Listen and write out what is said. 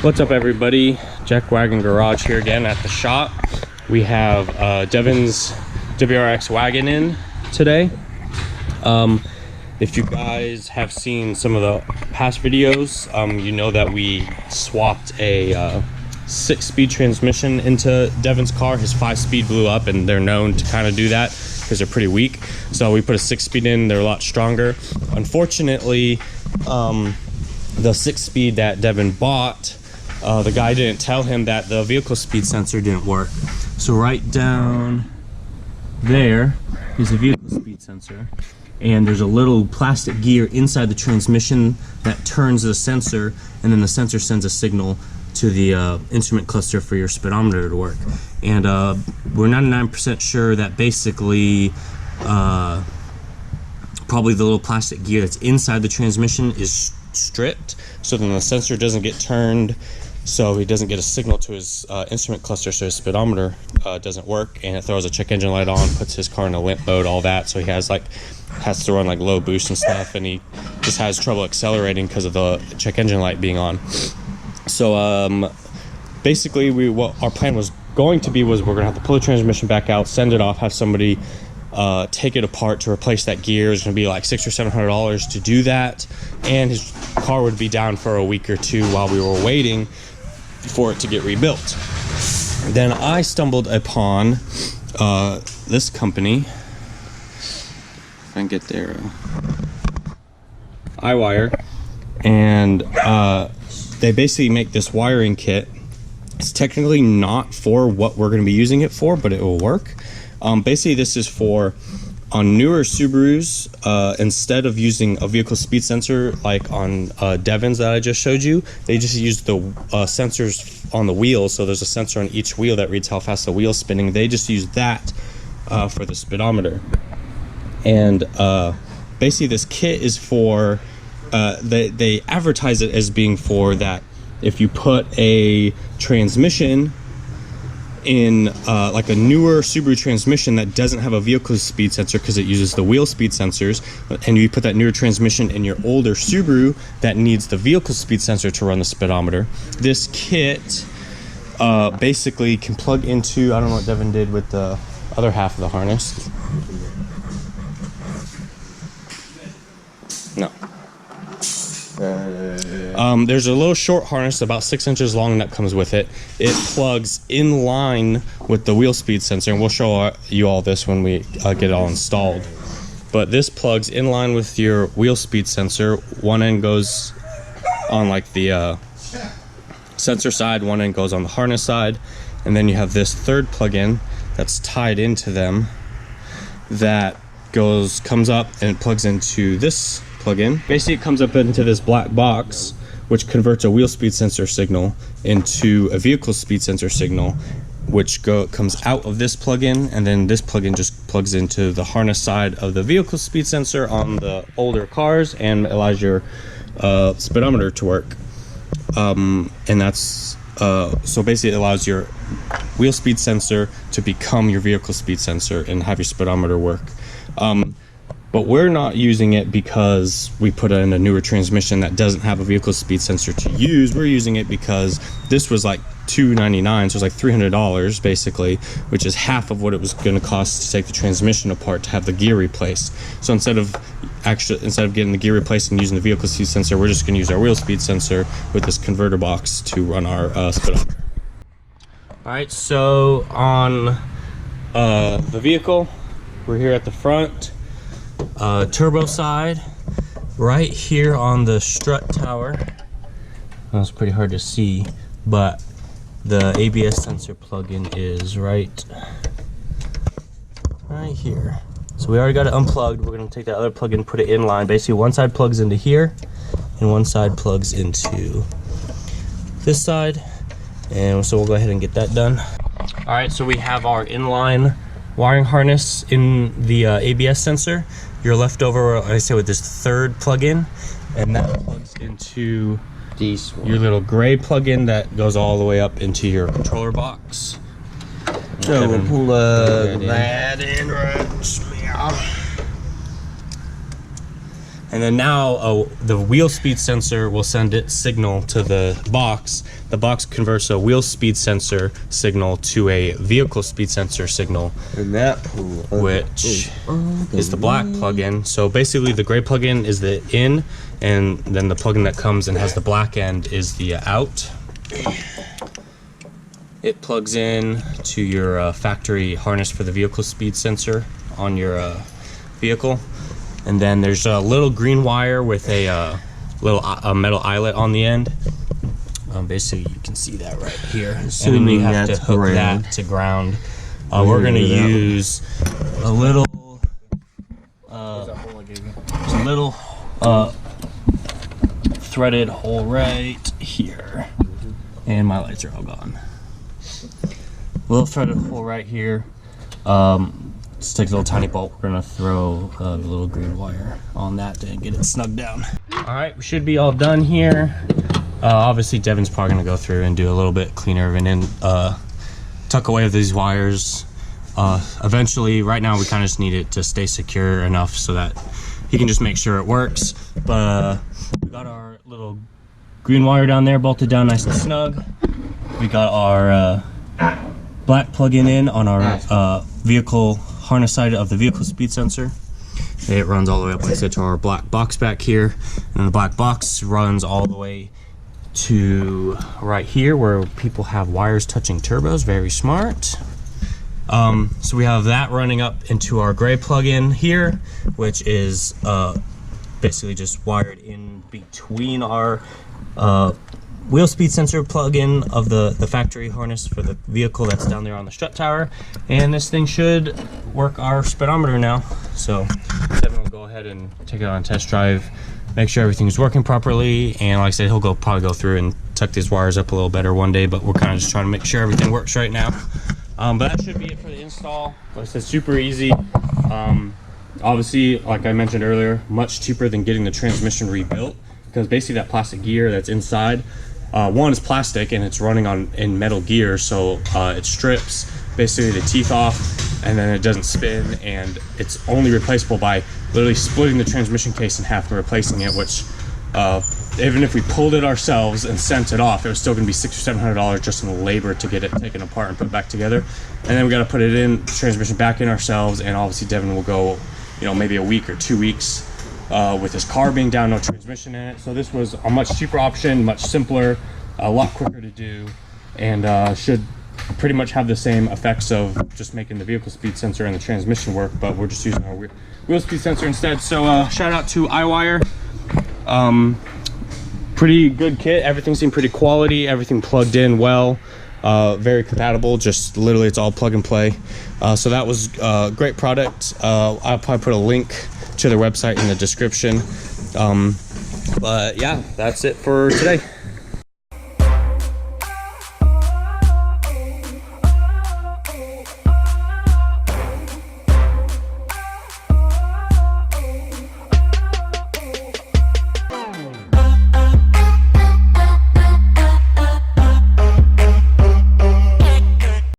What's up, everybody? Jack Wagon Garage here again at the shop. We have Devin's WRX wagon in today. If you guys have seen some of the past videos, you know that we swapped a 6-speed transmission into Devin's car. His 5-speed blew up, and they're known to kind of do that because they're pretty weak. So we put a 6-speed in. They're a lot stronger. Unfortunately, the 6-speed that Devin bought, the guy didn't tell him that the vehicle speed sensor didn't work. So right down there is the vehicle speed sensor, and there's a little plastic gear inside the transmission that turns the sensor, and then the sensor sends a signal to the instrument cluster for your speedometer to work. And we're 99% sure that basically probably the little plastic gear that's inside the transmission is stripped, so then the sensor doesn't get turned, so he doesn't get a signal to his instrument cluster, so his speedometer doesn't work, and it throws a check engine light on, puts his car in a limp mode, all that. So he has to run like low boost and stuff, and he just has trouble accelerating because of the check engine light being on. So basically what our plan was going to be was we're gonna have to pull the transmission back out, send it off, have somebody take it apart to replace that gear. It's gonna be like $600 or $700 to do that, and his car would be down for a week or two while we were waiting for it to get rebuilt. Then I stumbled upon this company. If I can get their iWire, and they basically make this wiring kit. It's technically not for what we're going to be using it for, but it will work. Basically, this is for on newer Subarus. Instead of using a vehicle speed sensor like on Devin's that I just showed you, they just use the sensors on the wheels. So there's a sensor on each wheel that reads how fast the wheel's spinning. They just use that for the speedometer. And basically, this kit is for they advertise it as being for that. If you put a transmission in like a newer Subaru transmission that doesn't have a vehicle speed sensor because it uses the wheel speed sensors, and you put that newer transmission in your older Subaru that needs the vehicle speed sensor to run the speedometer, this kit basically can plug into, I don't know what Devin did with the other half of the harness. No. There's a little short harness about 6 inches long that comes with it. It plugs in line with the wheel speed sensor, and we'll show you all this when we get it all installed. But this plugs in line with your wheel speed sensor. One end goes on like the sensor side, one end goes on the harness side, and then you have this third plug-in that's tied into them that comes up and it plugs into this plug-in. Basically, it comes up into this black box, which converts a wheel speed sensor signal into a vehicle speed sensor signal, which comes out of this plug-in, and then this plug-in just plugs into the harness side of the vehicle speed sensor on the older cars and allows your speedometer to work. And that's so basically it allows your wheel speed sensor to become your vehicle speed sensor and have your speedometer work. But we're not using it because we put in a newer transmission that doesn't have a vehicle speed sensor to use. We're using it because this was like $299, so it was like $300 basically, which is half of what it was going to cost to take the transmission apart to have the gear replaced. So instead of getting the gear replaced and using the vehicle speed sensor, we're just going to use our wheel speed sensor with this converter box to run our speedometer. All right, so on the vehicle, we're here at the front. Turbo side, right here on the strut tower. That's pretty hard to see, but the ABS sensor plug-in is right here. So we already got it unplugged. We're going to take that other plug-in, put it in line. Basically, one side plugs into here, and one side plugs into this side. And so we'll go ahead and get that done. All right, so we have our inline wiring harness in the ABS sensor. You're left over, like I said, with this third plug-in, and that plugs into your little gray plug-in that goes all the way up into your controller box. So we'll pull that in right. And then now the wheel speed sensor will send its signal to the box. The box converts a wheel speed sensor signal to a vehicle speed sensor signal, And that which is the black plug-in. So basically the gray plug-in is the in, and then the plug-in that comes and has the black end is the out. It plugs in to your factory harness for the vehicle speed sensor on your vehicle. And then there's a little green wire with a little metal eyelet on the end. Basically, you can see that right here. And then we have to hook that to ground. We're going to use a little, threaded hole right here. And my lights are all gone. Little threaded hole right here. Just take a little tiny bolt. We're gonna throw the little green wire on that to get it snugged down. All right, we should be all done here. Obviously, Devin's probably gonna go through and do a little bit cleaner and then tuck away these wires. Eventually, right now we kind of just need it to stay secure enough so that he can just make sure it works. But we got our little green wire down there bolted down nice and snug. We got our black plug-in in on our vehicle harness side of the vehicle speed sensor. It runs all the way up, like I said, to our black box back here, and the black box runs all the way to right here where people have wires touching turbos. Very smart. So we have that running up into our gray plug-in here, which is basically just wired in between our wheel speed sensor plug-in of the factory harness for the vehicle that's down there on the strut tower. And this thing should work our speedometer now. So Devin will go ahead and take it on a test drive, make sure everything's working properly. And like I said, he'll probably go through and tuck these wires up a little better one day, but we're kind of just trying to make sure everything works right now. But that should be it for the install. Like I said, super easy. Obviously, like I mentioned earlier, much cheaper than getting the transmission rebuilt, because basically that plastic gear that's inside, one is plastic and it's running in metal gear, so it strips basically the teeth off and then it doesn't spin, and it's only replaceable by literally splitting the transmission case in half and replacing it, which even if we pulled it ourselves and sent it off, it was still going to be $600 or $700 just in the labor to get it taken apart and put back together. And then we got to put it in, transmission back in ourselves, and obviously Devin will go, maybe a week or 2 weeks with his car being down, no transmission in it. So this was a much cheaper option, much simpler, a lot quicker to do, and should pretty much have the same effects of just making the vehicle speed sensor and the transmission work, but we're just using our wheel speed sensor instead. So shout out to iWire. Pretty good kit. Everything seemed pretty quality. Everything plugged in well. Very compatible. Just literally, it's all plug and play. So that was a great product. I'll probably put a link to their website in the description. But yeah, that's it for today.